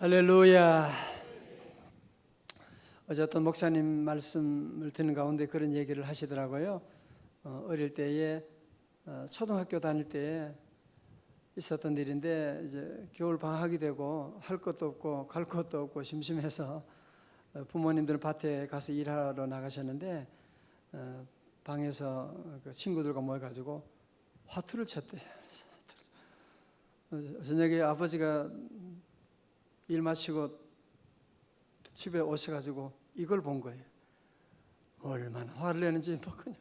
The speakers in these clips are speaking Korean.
할렐루야. 어제 어떤 목사님 말씀을 듣는 가운데 그런 얘기를 하시더라고요. 어릴 때에 초등학교 다닐 때에 있었던 일인데, 이제 겨울 방학이 되고 할 것도 없고 갈 것도 없고 심심해서 부모님들 밭에 가서 일하러 나가셨는데, 방에서 그 친구들과 모여가지고 화투를 쳤대요. 저녁에 아버지가 일 마치고 집에 오셔가지고 이걸 본 거예요. 얼마나 화를 내는지 그냥.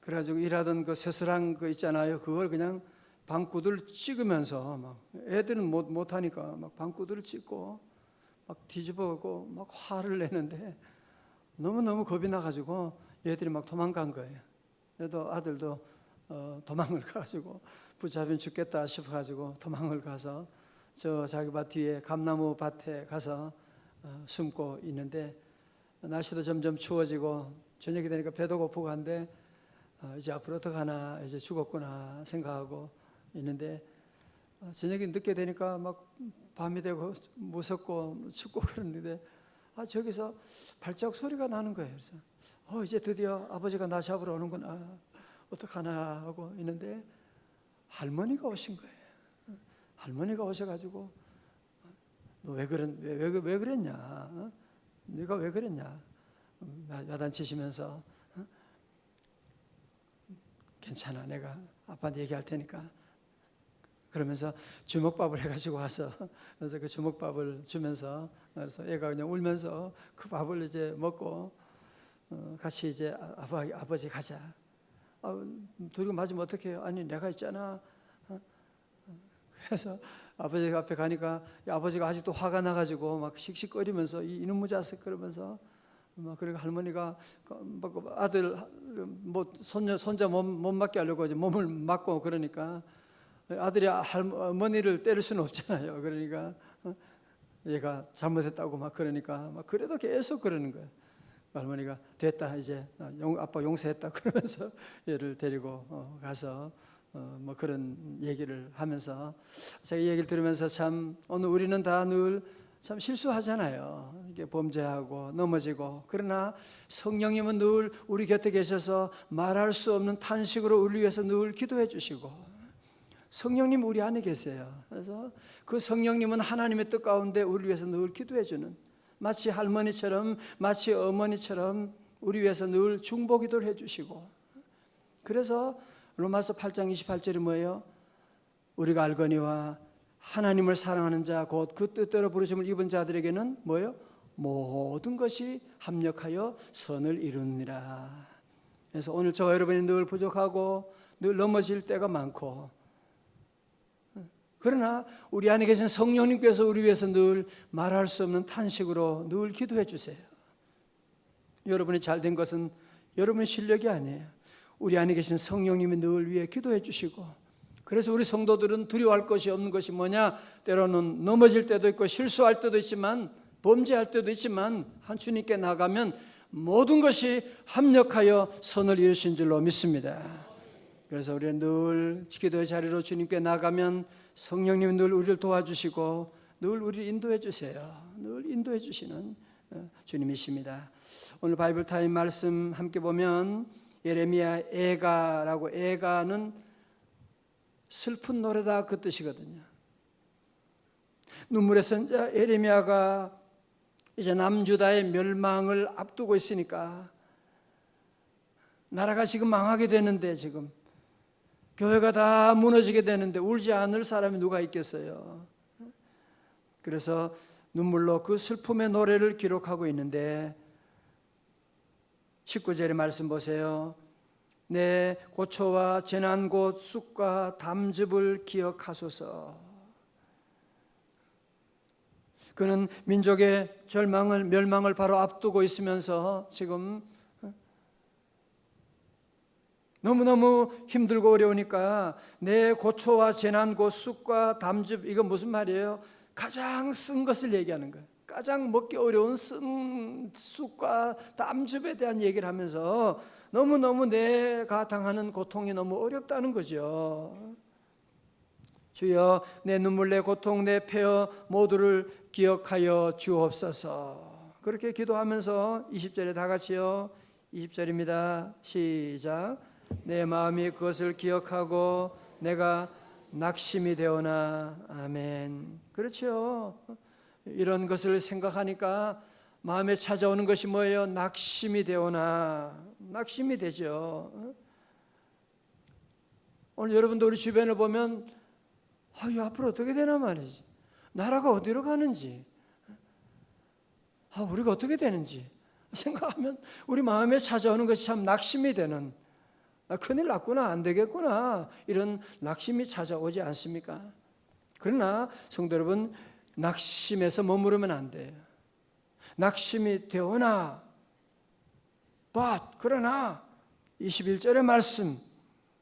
그래가지고 일하던 그 쇠스랑 거 있잖아요. 그걸 그냥 방구들 찍으면서 막 애들은 못하니까 막 방구들을 찍고 막 뒤집어고 막 화를 내는데, 너무너무 겁이 나가지고 얘들이 막 도망간 거예요. 그래도 아들도 도망을 가가지고 붙잡히면 죽겠다 싶어가지고 도망을 가서 저 자기 밭 뒤에 감나무 밭에 가서 숨고 있는데, 날씨도 점점 추워지고 저녁이 되니까 배도 고프고 한데 이제 앞으로 어떡하나, 이제 죽었구나 생각하고 있는데, 저녁이 늦게 되니까 막 밤이 되고 무섭고 춥고 그러는데, 저기서 발자국 소리가 나는 거예요. 그래서 이제 드디어 아버지가 나 잡으러 오는구나, 어떡하나 하고 있는데 할머니가 오신 거예요. 할머니가 오셔가지고 너 왜 그랬냐? 네가 왜 그랬냐? 야단치시면서 괜찮아, 내가 아빠한테 얘기할 테니까. 그러면서 주먹밥을 해가지고 와서, 그래서 그 주먹밥을 주면서, 그래서 애가 그냥 울면서 그 밥을 이제 먹고 같이 이제 아버지 가자. 둘이 맞으면 어떡해요? 아니 내가 있잖아. 그래서 아버지 앞에 가니까 아버지가 아직도 화가 나가지고 막 씩씩거리면서 이놈의 자식 그러면서 막, 그러니까 할머니가 아들 손자 못 맞게 하려고 이제 몸을 맞고, 그러니까 아들이 할머니를 때릴 수는 없잖아요. 그러니까 얘가 잘못했다고 막 그러니까 막 그래도 계속 그러는 거예요. 할머니가 됐다, 이제 아빠 용서했다 그러면서 얘를 데리고 가서 뭐 그런 얘기를 하면서, 제가 이 얘기를 들으면서 참 오늘 우리는 다 늘 참 실수하잖아요. 이게 범죄하고 넘어지고. 그러나 성령님은 늘 우리 곁에 계셔서 말할 수 없는 탄식으로 우리 위해서 늘 기도해 주시고, 성령님 우리 안에 계세요. 그래서 그 성령님은 하나님의 뜻 가운데 우리 위해서 늘 기도해 주는, 마치 할머니처럼 마치 어머니처럼 우리 위해서 늘 중보기도를 해 주시고. 그래서 로마서 8장 28절이 뭐예요? 우리가 알거니와 하나님을 사랑하는 자 곧 그 뜻대로 부르심을 입은 자들에게는 뭐예요? 모든 것이 합력하여 선을 이루느니라. 그래서 오늘 저와 여러분이 늘 부족하고 늘 넘어질 때가 많고, 그러나 우리 안에 계신 성령님께서 우리 위해서 늘 말할 수 없는 탄식으로 늘 기도해 주세요. 여러분이 잘된 것은 여러분의 실력이 아니에요. 우리 안에 계신 성령님이 늘 위해 기도해 주시고, 그래서 우리 성도들은 두려워할 것이 없는 것이 뭐냐? 때로는 넘어질 때도 있고 실수할 때도 있지만 범죄할 때도 있지만 주님께 나가면 모든 것이 합력하여 선을 이루신 줄로 믿습니다. 그래서 우리는 늘 기도의 자리로 주님께 나가면 성령님이 늘 우리를 도와주시고 늘 우리를 인도해 주세요. 늘 인도해 주시는 주님이십니다. 오늘 바이블 타임 말씀 함께 보면 예레미야 애가라고, 애가는 슬픈 노래다 그 뜻이거든요. 눈물의 선자 예레미야가 이제 남유다의 멸망을 앞두고 있으니까, 나라가 지금 망하게 되는데, 지금 교회가 다 무너지게 되는데 울지 않을 사람이 누가 있겠어요? 그래서 눈물로 그 슬픔의 노래를 기록하고 있는데, 19절의 말씀 보세요. 내 고초와 재난 곧 쑥과 담즙을 기억하소서. 그는 민족의 멸망을 바로 앞두고 있으면서 지금 너무너무 힘들고 어려우니까 내 고초와 재난 곧 쑥과 담즙, 이건 무슨 말이에요? 가장 쓴 것을 얘기하는 거예요. 가장 먹기 어려운 쓴 쑥과 담즙에 대한 얘기를 하면서 너무너무 내가 당하는 고통이 너무 어렵다는 거죠. 주여 내 눈물 내 고통 내 폐허 모두를 기억하여 주옵소서. 그렇게 기도하면서 20절에 다 같이요. 20절입니다. 시작. 내 마음이 그것을 기억하고 내가 낙심이 되오나. 아멘. 그렇죠. 이런 것을 생각하니까 마음에 찾아오는 것이 뭐예요? 낙심이 되오나. 낙심이 되죠. 오늘 여러분도 우리 주변을 보면 이 앞으로 어떻게 되나 말이지. 나라가 어디로 가는지, 우리가 어떻게 되는지 생각하면 우리 마음에 찾아오는 것이 참 낙심이 되는, 큰일 났구나, 안 되겠구나, 이런 낙심이 찾아오지 않습니까? 그러나 성도 여러분, 낙심에서 머무르면 안 돼요. 낙심이 되오나, 그러나 21절의 말씀,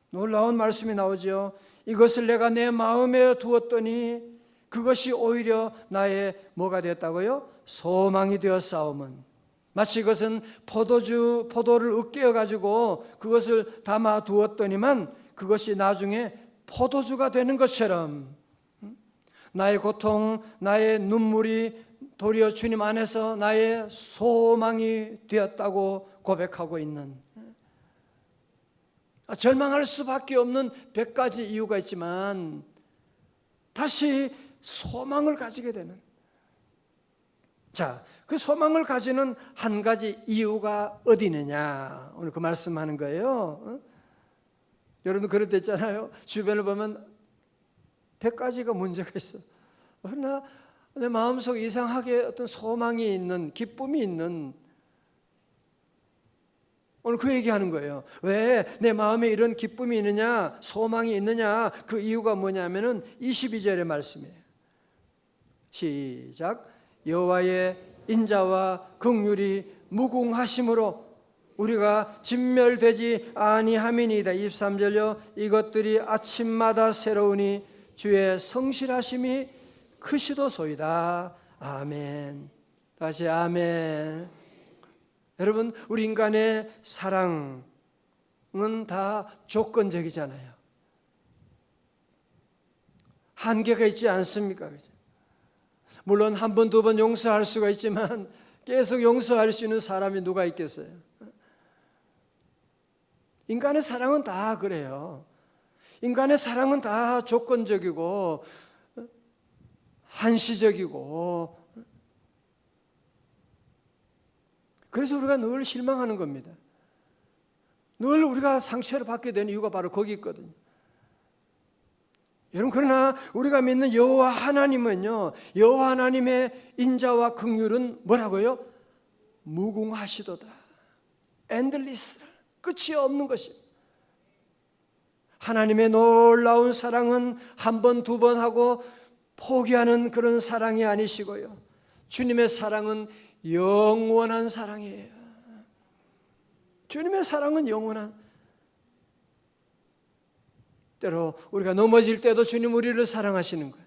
놀라운 말씀이 나오죠. 이것을 내가 내 마음에 두었더니 그것이 오히려 나의 뭐가 되었다고요? 소망이 되었사오면. 마치 이것은 포도를 으깨어 가지고 그것을 담아 두었더니만 그것이 나중에 포도주가 되는 것처럼 나의 고통, 나의 눈물이 도리어 주님 안에서 나의 소망이 되었다고 고백하고 있는, 절망할 수밖에 없는 100가지 이유가 있지만 다시 소망을 가지게 되는, 그 소망을 가지는 한 가지 이유가 어디 있느냐, 오늘 그 말씀하는 거예요. 여러분 그럴 때 있잖아요. 주변을 보면 100가지가 문제가 있어. 그러나 내 마음속에 이상하게 어떤 소망이 있는, 기쁨이 있는, 오늘 그 얘기하는 거예요. 왜 내 마음에 이런 기쁨이 있느냐, 소망이 있느냐, 그 이유가 뭐냐면은 22절의 말씀이에요. 시작. 여호와의 인자와 긍휼이 무궁하심으로 우리가 진멸되지 아니함이니이다. 23절요. 이것들이 아침마다 새로우니 주의 성실하심이 크시도소이다. 아멘. 다시 아멘. 여러분, 우리 인간의 사랑은 다 조건적이잖아요. 한계가 있지 않습니까? 물론 한 번, 두 번 용서할 수가 있지만 계속 용서할 수 있는 사람이 누가 있겠어요? 인간의 사랑은 다 그래요. 인간의 사랑은 다 조건적이고 한시적이고, 그래서 우리가 늘 실망하는 겁니다. 늘 우리가 상처를 받게 되는 이유가 바로 거기 있거든요. 여러분, 그러나 우리가 믿는 여호와 하나님은요, 여호와 하나님의 인자와 긍휼은 뭐라고요? 무궁하시도다. 엔들리스, 끝이 없는 것이. 하나님의 놀라운 사랑은 한 번, 두 번 하고 포기하는 그런 사랑이 아니시고요, 주님의 사랑은 영원한 사랑이에요. 주님의 사랑은 영원한. 때로 우리가 넘어질 때도 주님 우리를 사랑하시는 거예요.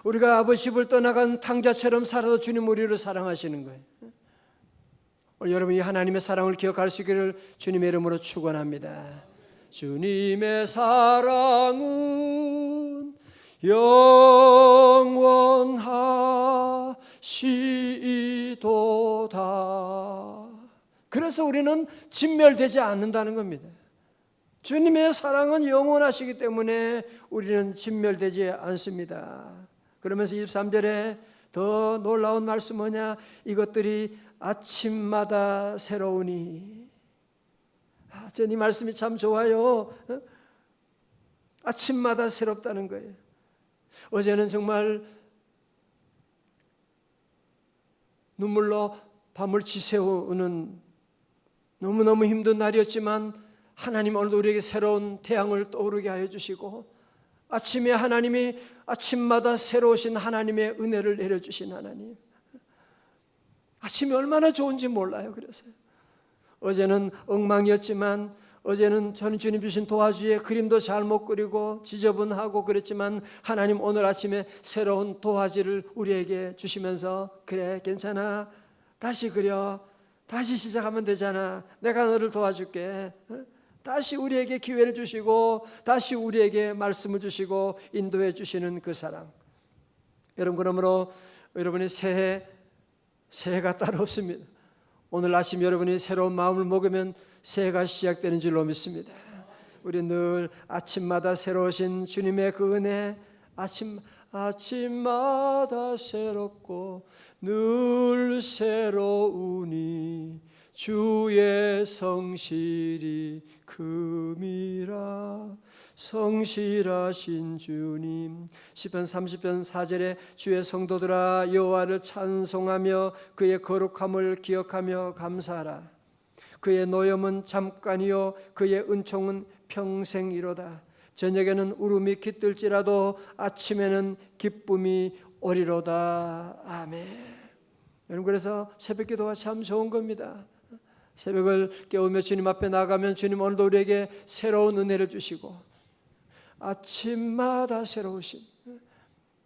우리가 아버지 집을 떠나간 탕자처럼 살아도 주님 우리를 사랑하시는 거예요. 오늘 여러분이 하나님의 사랑을 기억할 수 있기를 주님의 이름으로 축원합니다. 주님의 사랑은 영원하시도다. 그래서 우리는 진멸되지 않는다는 겁니다. 주님의 사랑은 영원하시기 때문에 우리는 진멸되지 않습니다. 그러면서 23절에 더 놀라운 말씀 뭐냐? 이것들이 아침마다 새로우니. 전 이 말씀이 참 좋아요. 아침마다 새롭다는 거예요. 어제는 정말 눈물로 밤을 지새우는 너무너무 힘든 날이었지만 하나님 오늘도 우리에게 새로운 태양을 떠오르게 하여 주시고, 아침에 하나님이 아침마다 새로우신 하나님의 은혜를 내려주신 하나님, 아침이 얼마나 좋은지 몰라요. 그래서 어제는 엉망이었지만, 어제는 저는 주님 주신 도화지에 그림도 잘 못 그리고 지저분하고 그랬지만, 하나님 오늘 아침에 새로운 도화지를 우리에게 주시면서 그래 괜찮아, 다시 그려, 다시 시작하면 되잖아, 내가 너를 도와줄게, 다시 우리에게 기회를 주시고 다시 우리에게 말씀을 주시고 인도해 주시는 그 사랑. 여러분, 그러므로 여러분의 새해가 따로 없습니다. 오늘 아침 여러분이 새로운 마음을 먹으면 새해가 시작되는 줄로 믿습니다. 우리 늘 아침마다 새로우신 주님의 그 은혜, 아침마다 새롭고 늘 새로우니 주의 성실이 금이라. 성실하신 주님. 시편 30편 4절에 주의 성도들아 여호와를 찬송하며 그의 거룩함을 기억하며 감사하라. 그의 노염은 잠깐이요 그의 은총은 평생이로다. 저녁에는 울음이 깃들지라도 아침에는 기쁨이 오리로다. 아멘. 여러분, 그래서 새벽 기도가 참 좋은 겁니다. 새벽을 깨우며 주님 앞에 나가면 주님 오늘도 우리에게 새로운 은혜를 주시고 아침마다 새로우신.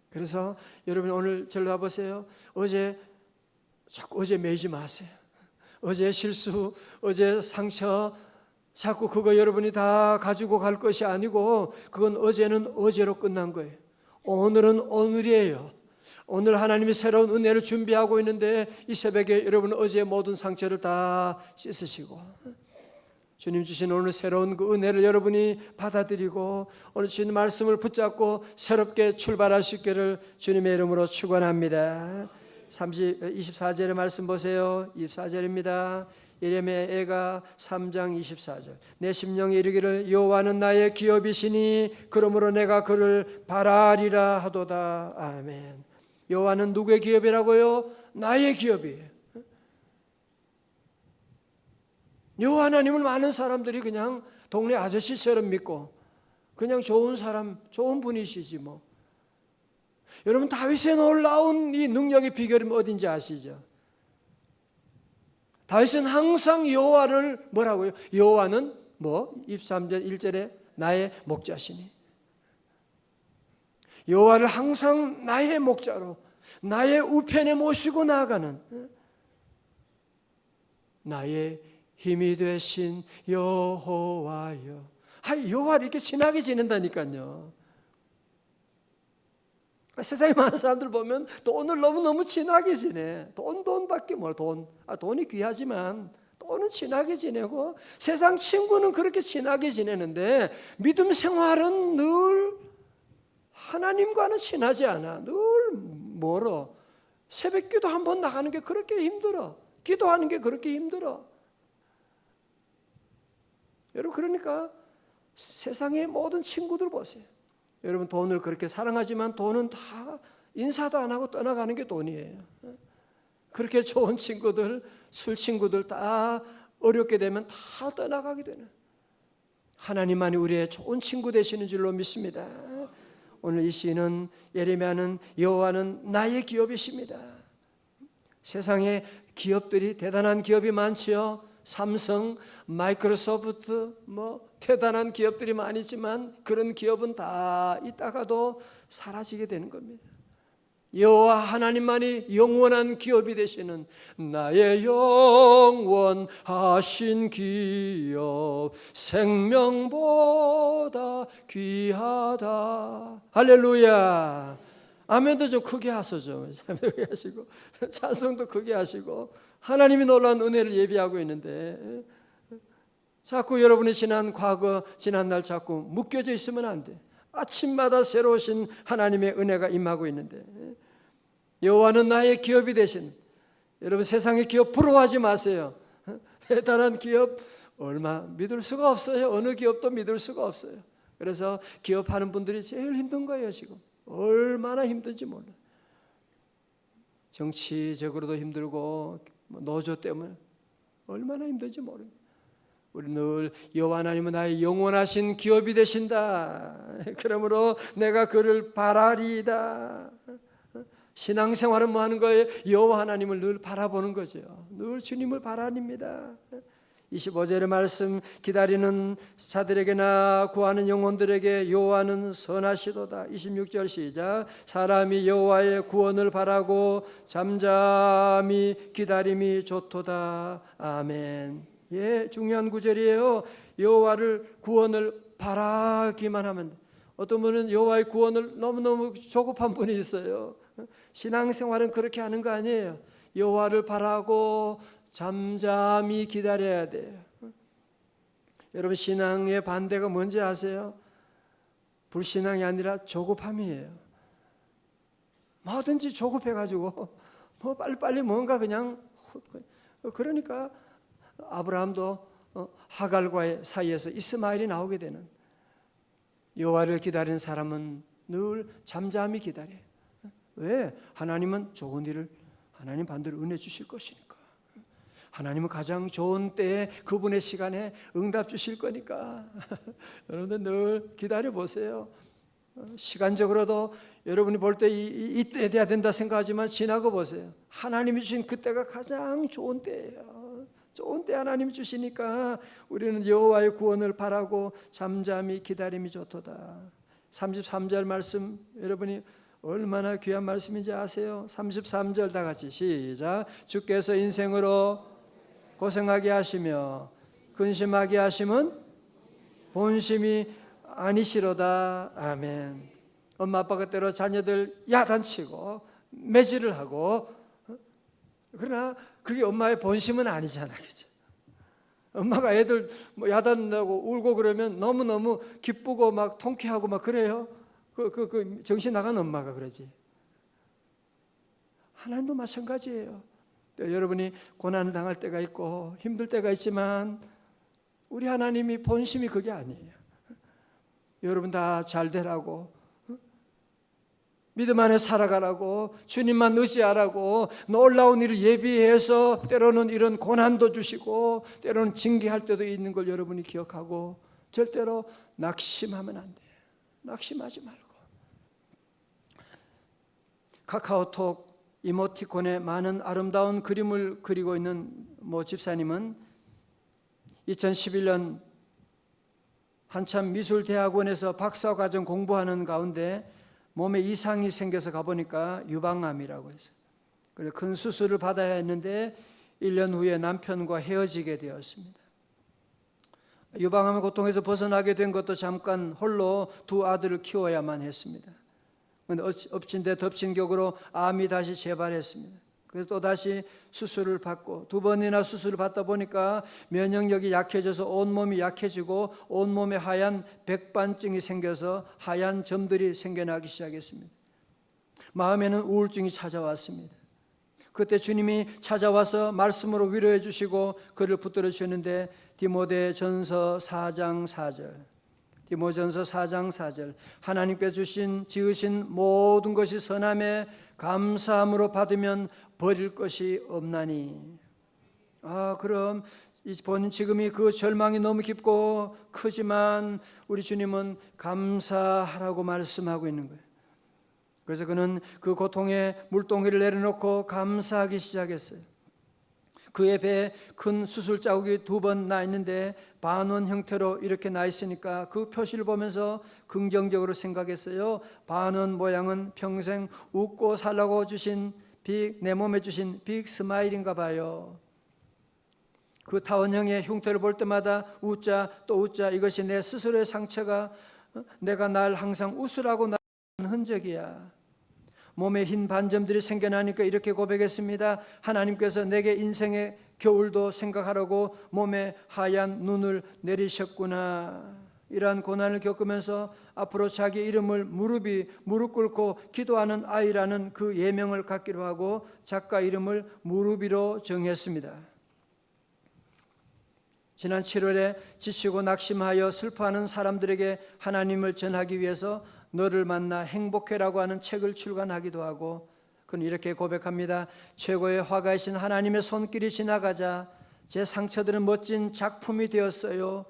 그래서 여러분 오늘 절로 와보세요. 자꾸 어제 매이지 마세요. 어제 실수, 어제 상처, 자꾸 그거 여러분이 다 가지고 갈 것이 아니고 그건 어제는 어제로 끝난 거예요. 오늘은 오늘이에요. 오늘 하나님이 새로운 은혜를 준비하고 있는데 이 새벽에 여러분 어제의 모든 상처를 다 씻으시고 주님 주신 오늘 새로운 그 은혜를 여러분이 받아들이고 오늘 주신 말씀을 붙잡고 새롭게 출발할 수 있기를 주님의 이름으로 축원합니다. 24절의 말씀 보세요. 24절입니다. 예레미야가 3장 24절. 내 심령이 이르기를 여호와는 나의 기업이시니 그러므로 내가 그를 바라리라 하도다. 아멘. 여호와는 누구의 기업이라고요? 나의 기업이에요. 여호와 하나님을 많은 사람들이 그냥 동네 아저씨처럼 믿고 그냥 좋은 사람, 좋은 분이시지 뭐. 여러분 다윗의 놀라운 이 능력의 비결이 어딘지 아시죠? 다윗은 항상 여호와를 뭐라고요? 여호와는 23절 1절에 나의 목자시니. 여호와를 항상 나의 목자로 나의 우편에 모시고 나아가는 나의 힘이 되신 여호와여. 여호와를 이렇게 친하게 지낸다니까요. 세상에 많은 사람들 보면 돈을 너무너무 친하게 지내. 돈밖에 뭘 돈이 귀하지만 돈은 친하게 지내고 세상 친구는 그렇게 친하게 지내는데 믿음 생활은 늘 하나님과는 친하지 않아. 늘 멀어. 새벽 기도 한 번 나가는 게 그렇게 힘들어. 기도하는 게 그렇게 힘들어. 여러분 그러니까 세상의 모든 친구들 보세요. 여러분 돈을 그렇게 사랑하지만 돈은 다 인사도 안 하고 떠나가는 게 돈이에요. 그렇게 좋은 친구들, 술 친구들 다 어렵게 되면 다 떠나가게 되는 하나님만이 우리의 좋은 친구 되시는 줄로 믿습니다. 오늘 이 시인은 예레미야는 여호와는 나의 기업이십니다. 세상에 기업들이 대단한 기업이 많지요. 삼성, 마이크로소프트 대단한 기업들이 많지만 그런 기업은 다 있다가도 사라지게 되는 겁니다. 여호와 하나님만이 영원한 기업이 되시는 나의 영원하신 기업 생명보다 귀하다. 할렐루야. 아멘도 좀 크게 하소서. 하시고 찬송도 크게 하시고 하나님이 놀라운 은혜를 예비하고 있는데 자꾸 여러분의 지난 과거, 지난 날 자꾸 묶여져 있으면 안 돼. 아침마다 새로우신 하나님의 은혜가 임하고 있는데 여호와는 나의 기업이 되신. 여러분 세상의 기업 부러워하지 마세요. 대단한 기업 얼마 믿을 수가 없어요. 어느 기업도 믿을 수가 없어요. 그래서 기업하는 분들이 제일 힘든 거예요. 지금 얼마나 힘든지 몰라요. 정치적으로도 힘들고 노조 때문에 얼마나 힘든지 모릅니다. 우리 늘 여호와 하나님은 나의 영원하신 기업이 되신다. 그러므로 내가 그를 바라리이다. 신앙생활은 뭐 하는 거예요? 여호와 하나님을 늘 바라보는 거죠. 늘 주님을 바라립니다. 25절의 말씀, 기다리는 자들에게나 구하는 영혼들에게 여호와는 선하시도다. 26절 시작. 사람이 여호와의 구원을 바라고 잠잠히 기다림이 좋도다. 아멘. 예, 중요한 구절이에요. 여호와를 구원을 바라기만 하면 돼. 어떤 분은 여호와의 구원을 너무너무 조급한 분이 있어요. 신앙생활은 그렇게 하는 거 아니에요. 여호와를 바라고 잠잠히 기다려야 돼요. 여러분, 신앙의 반대가 뭔지 아세요? 불신앙이 아니라 조급함이에요. 뭐든지 조급해가지고 뭐 빨리빨리 뭔가 그냥, 그러니까 아브라함도 하갈과의 사이에서 이스마엘이 나오게 되는, 여호와를 기다리는 사람은 늘 잠잠히 기다려요. 왜? 하나님은 좋은 일을, 하나님 반대로 은혜 주실 것이니까. 하나님은 가장 좋은 때에 그분의 시간에 응답 주실 거니까. 여러분들 늘 기다려 보세요. 시간적으로도 여러분이 볼 때 이때 돼야 된다 생각하지만 지나고 보세요. 하나님이 주신 그때가 가장 좋은 때예요. 좋은 때 하나님이 주시니까 우리는 여호와의 구원을 바라고 잠잠히 기다림이 좋도다. 33절 말씀, 여러분이 얼마나 귀한 말씀인지 아세요? 33절 다 같이 시작. 주께서 인생으로 고생하게 하시며 근심하게 하심은 본심이 아니시로다. 아멘. 엄마 아빠가 때로 자녀들 야단치고 매질을 하고, 그러나 그게 엄마의 본심은 아니잖아, 그죠? 엄마가 애들 뭐 야단나고 울고 그러면 너무너무 기쁘고 막 통쾌하고 막 그래요. 그 정신 나간 엄마가 그러지. 하나님도 마찬가지예요. 여러분이 고난을 당할 때가 있고 힘들 때가 있지만 우리 하나님이 본심이 그게 아니에요. 여러분 다 잘 되라고, 믿음 안에 살아가라고, 주님만 의지하라고 놀라운 일을 예비해서 때로는 이런 고난도 주시고 때로는 징계할 때도 있는 걸 여러분이 기억하고, 절대로 낙심하면 안 돼요. 낙심하지 말고. 카카오톡 이모티콘에 많은 아름다운 그림을 그리고 있는 모 집사님은 2011년 한참 미술대학원에서 박사과정 공부하는 가운데 몸에 이상이 생겨서 가보니까 유방암이라고 해서, 그래서 큰 수술을 받아야 했는데 1년 후에 남편과 헤어지게 되었습니다. 유방암의 고통에서 벗어나게 된 것도 잠깐 홀로 두 아들을 키워야만 했습니다. 그런데 엎친 데 덮친 격으로 암이 다시 재발했습니다. 그래서 또다시 수술을 받고, 두 번이나 수술을 받다 보니까 면역력이 약해져서 온몸이 약해지고 온몸에 하얀 백반증이 생겨서 하얀 점들이 생겨나기 시작했습니다. 마음에는 우울증이 찾아왔습니다. 그때 주님이 찾아와서 말씀으로 위로해 주시고 그를 붙들어 주셨는데, 디모데전서 4장 4절, 디모전서 4장 4절, 하나님께서 지으신 모든 것이 선함에 감사함으로 받으면 버릴 것이 없나니. 그럼 본인 지금이 그 절망이 너무 깊고 크지만 우리 주님은 감사하라고 말씀하고 있는 거예요. 그래서 그는 그 고통에 물동이를 내려놓고 감사하기 시작했어요. 그의 배에 큰 수술 자국이 2번 나 있는데 반원 형태로 이렇게 나 있으니까 그 표시를 보면서 긍정적으로 생각했어요. 반원 모양은 평생 웃고 살라고 주신 내 몸에 주신 빅 스마일인가 봐요. 그 타원형의 흉터를 볼 때마다 웃자 또 웃자, 이것이 내 스스로의 상처가 내가 날 항상 웃으라고 낳은 흔적이야. 몸에 흰 반점들이 생겨나니까 이렇게 고백했습니다. 하나님께서 내게 인생의 겨울도 생각하라고 몸에 하얀 눈을 내리셨구나. 이러한 고난을 겪으면서 앞으로 자기 이름을 무릎 꿇고 기도하는 아이라는 그 예명을 갖기로 하고 작가 이름을 무릎이로 정했습니다. 지난 7월에 지치고 낙심하여 슬퍼하는 사람들에게 하나님을 전하기 위해서 너를 만나 행복해라고 하는 책을 출간하기도 하고, 그는 이렇게 고백합니다. 최고의 화가이신 하나님의 손길이 지나가자 제 상처들은 멋진 작품이 되었어요.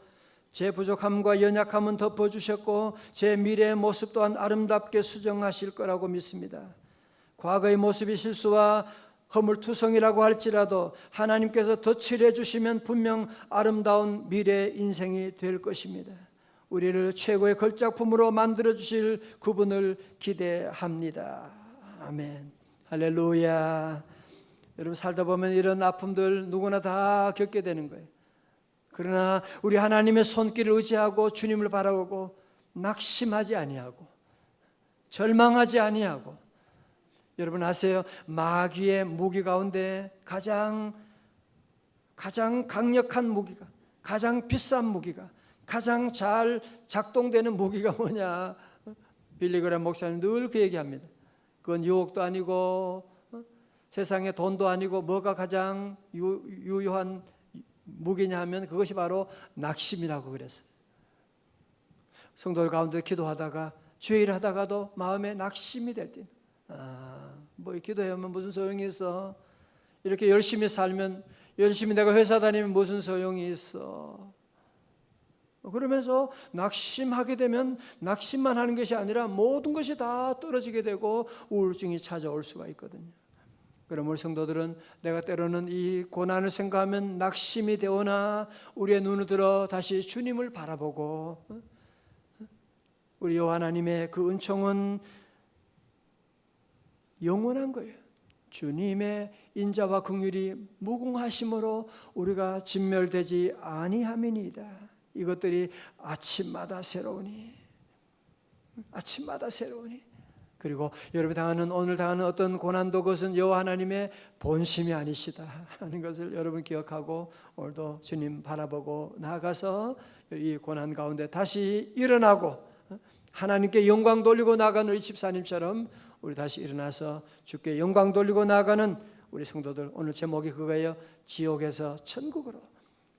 제 부족함과 연약함은 덮어주셨고 제 미래의 모습 또한 아름답게 수정하실 거라고 믿습니다. 과거의 모습이 실수와 허물투성이라고 할지라도 하나님께서 덧칠해 주시면 분명 아름다운 미래의 인생이 될 것입니다. 우리를 최고의 걸작품으로 만들어 주실 그분을 기대합니다. 아멘. 할렐루야. 여러분, 살다 보면 이런 아픔들 누구나 다 겪게 되는 거예요. 그러나 우리 하나님의 손길을 의지하고 주님을 바라보고 낙심하지 아니하고 절망하지 아니하고, 여러분 아세요? 마귀의 무기 가운데 가장 강력한 무기가, 가장 비싼 무기가, 가장 잘 작동되는 무기가 뭐냐? 빌리 그레이엄 목사님 늘 그 얘기합니다. 그건 유혹도 아니고 세상의 돈도 아니고 뭐가 가장 유효한 무기냐 하면 그것이 바로 낙심이라고 그랬어요. 성도들 가운데 기도하다가 주일 하다가도 마음에 낙심이 될 때, 뭐 기도하면 무슨 소용이 있어? 이렇게 열심히 살면, 열심히 내가 회사 다니면 무슨 소용이 있어? 그러면서 낙심하게 되면 낙심만 하는 것이 아니라 모든 것이 다 떨어지게 되고 우울증이 찾아올 수가 있거든요. 그럼 우리 성도들은 내가 때로는 이 고난을 생각하면 낙심이 되오나 우리의 눈을 들어 다시 주님을 바라보고, 우리 여호와 하나님의 그 은총은 영원한 거예요. 주님의 인자와 긍휼이 무궁하심으로 우리가 진멸되지 아니함이니이다. 이것들이 아침마다 새로우니, 아침마다 새로우니. 그리고 여러분이 당하는, 오늘 당하는 어떤 고난도 그것은 여호와 하나님의 본심이 아니시다 하는 것을 여러분 기억하고 오늘도 주님 바라보고 나아가서 이 고난 가운데 다시 일어나고 하나님께 영광 돌리고 나가는 우리 집사님처럼 우리 다시 일어나서 주께 영광 돌리고 나가는 우리 성도들. 오늘 제목이 그거예요. 지옥에서 천국으로.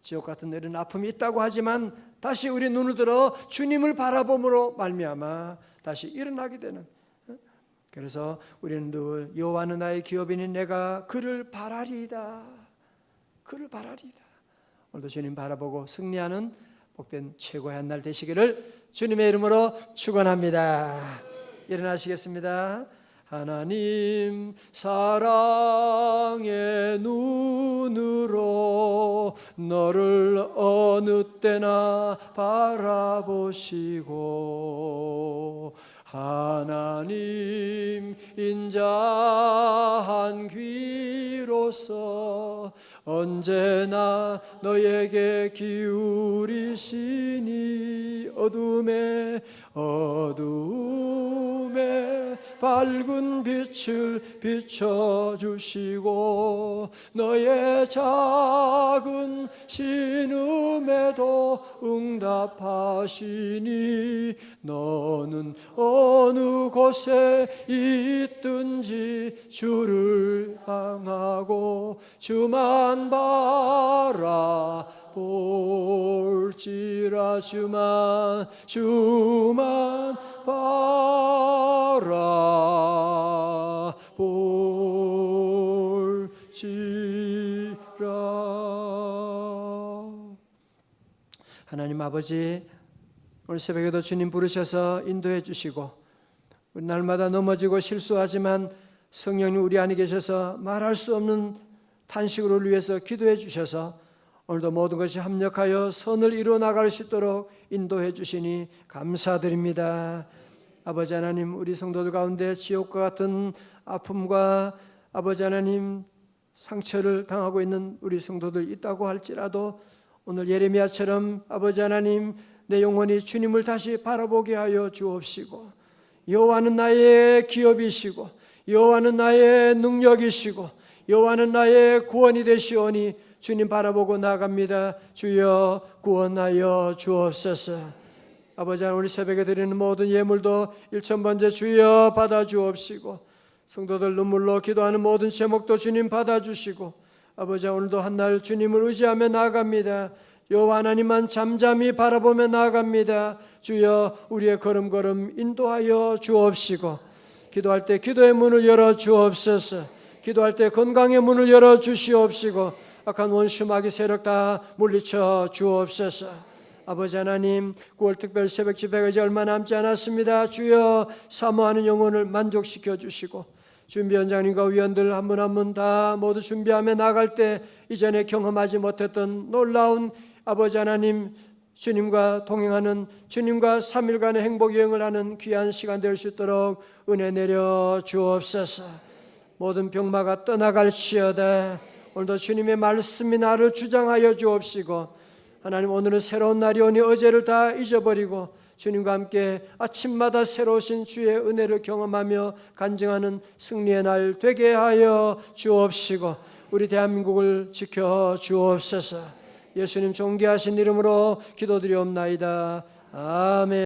지옥 같은 내린 아픔이 있다고 하지만 다시 우리 눈을 들어 주님을 바라봄으로 말미암아 다시 일어나게 되는. 그래서 우리는 늘 여호와는 나의 기업이니 내가 그를 바라리이다. 그를 바라리이다. 오늘도 주님 바라보고 승리하는 복된 최고의 한 날 되시기를 주님의 이름으로 축원합니다. 일어나시겠습니다. 하나님 사랑의 눈으로 너를 어느 때나 바라보시고, 하나님 인자한 귀로서 언제나 너에게 기울이시니 어둠에 밝은 빛을 비춰주시고 너의 작은 신음에도 응답하시니 너는 어느 곳에 있든지 주를 향하고 주만 바라볼지라. 주만 바라볼지라. 하나님 아버지, 오늘 새벽에도 주님 부르셔서 인도해 주시고 우리 날마다 넘어지고 실수하지만 성령님 우리 안에 계셔서 말할 수 없는 탄식을 우리 위해서 기도해 주셔서 오늘도 모든 것이 합력하여 선을 이루어 나갈 수 있도록 인도해 주시니 감사드립니다. 아버지 하나님, 우리 성도들 가운데 지옥과 같은 아픔과 아버지 하나님 상처를 당하고 있는 우리 성도들 있다고 할지라도 오늘 예레미야처럼 아버지 하나님 내 영혼이 주님을 다시 바라보게 하여 주옵시고, 여호와는 나의 기업이시고 여호와는 나의 능력이시고 여호와는 나의 구원이 되시오니 주님 바라보고 나아갑니다. 주여 구원하여 주옵소서. 아버지 하나님, 우리 새벽에 드리는 모든 예물도 일천번째 주여 받아주옵시고, 성도들 눈물로 기도하는 모든 제목도 주님 받아주시고, 아버지 오늘도 한날 주님을 의지하며 나아갑니다. 여호와 하나님만 잠잠히 바라보며 나아갑니다. 주여 우리의 걸음걸음 인도하여 주옵시고, 기도할 때 기도의 문을 열어 주옵소서. 기도할 때 건강의 문을 열어 주시옵시고, 악한 원수 마귀 세력 다 물리쳐 주옵소서. 아버지 하나님, 9월 특별 새벽 집회가 이제 얼마 남지 않았습니다. 주여 사모하는 영혼을 만족시켜 주시고, 준비원장님과 위원들 한 분 한 분 다 모두 준비하며 나갈 때 이전에 경험하지 못했던 놀라운 아버지 하나님 주님과 동행하는, 주님과 3일간의 행복 여행을 하는 귀한 시간 될 수 있도록 은혜 내려 주옵소서. 모든 병마가 떠나갈지어다. 오늘도 주님의 말씀이 나를 주장하여 주옵시고, 하나님, 오늘은 새로운 날이 오니 어제를 다 잊어버리고 주님과 함께 아침마다 새로우신 주의 은혜를 경험하며 간증하는 승리의 날 되게 하여 주옵시고 우리 대한민국을 지켜 주옵소서. 예수님 존귀하신 이름으로 기도드리옵나이다. 아멘.